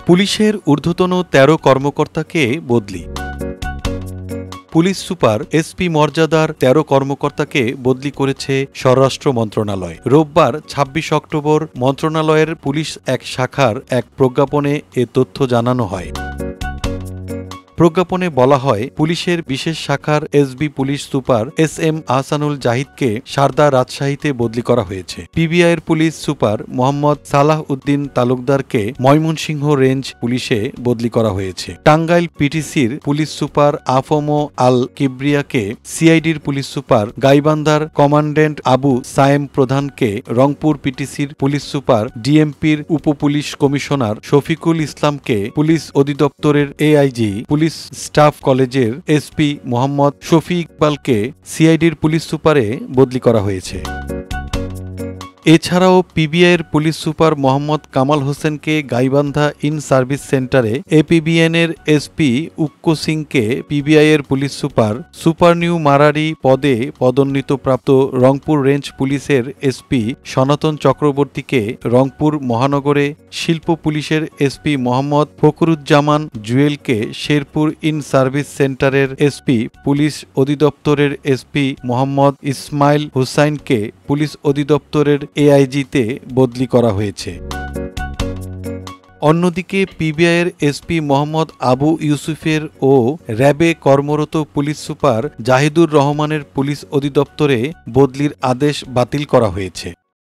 পুলিশের ঊর্ধ্বতন ১৩ কর্মকর্তাকে বদলি। পুলিশ সুপার এসপি মর্যাদার ১৩ কর্মকর্তাকে বদলি করেছে স্বরাষ্ট্র মন্ত্রণালয়। রোববার ২৬ অক্টোবর মন্ত্রণালয়ের পুলিশ এক শাখার এক প্রজ্ঞাপনে এ তথ্য জানানো হয়। প্রজ্ঞাপনে বলা হয়, পুলিশের বিশেষ শাখার SB police super SM Ahsanul জাহিদকে সারদা রাজশাহীতে বদলি করা হয়েছে। পিবিআইয়ের পুলিশ সুপার মোহাম্মদ সালাহ উদ্দিন তালুকদারকে ময়মনসিংহ রেঞ্জ পুলিশে বদলি করা হয়েছে। টাঙ্গাইল পিটিসির পুলিশ সুপার আফমো আল কিবরিয়াকে সিআইডির পুলিশ সুপার, গাইবান্ধার কমান্ড্যান্ট আবু সায়েম প্রধানকে রংপুর পিটিসির পুলিশ সুপার, ডিএমপির উপপুলিশ কমিশনার শফিকুল ইসলামকে পুলিশ অধিদপ্তরের এআইজি, পুলিশ স্টাফ কলেজের এসপি মোহাম্মদ শফি ইকবালকে সিআইডির পুলিশ সুপারে বদলি করা হয়েছে। এছাড়াও পিবিআইয়ের পুলিশ সুপার মোহাম্মদ কামাল হোসেনকে গাইবান্ধা ইন সার্ভিস সেন্টারে, এপিবিএনের এসপি উক্কো সিংকে পিবিআইয়ের police super, supernumerary পদে পদোন্নতিপ্রাপ্ত রংপুর রেঞ্জ পুলিশের এসপি সনাতন চক্রবর্তীকে রংপুর মহানগরে শিল্প পুলিশের এসপি মোহাম্মদ ফখরুজ্জামান জুয়েলকে শেরপুর ইন সার্ভিস সেন্টারের এসপি, পুলিশ অধিদপ্তরের এসপি মোহাম্মদ ইসমাইল হুসাইনকে পুলিশ অধিদপ্তরের এআইজিতে বদলি করা হয়েছে। অন্যদিকে পিবিআইয়ের এসপি মোহাম্মদ আবু ইউসুফের ও র্যাবে কর্মরত পুলিশ সুপার জাহিদুর রহমানের পুলিশ অধিদপ্তরে বদলির আদেশ বাতিল করা হয়েছে।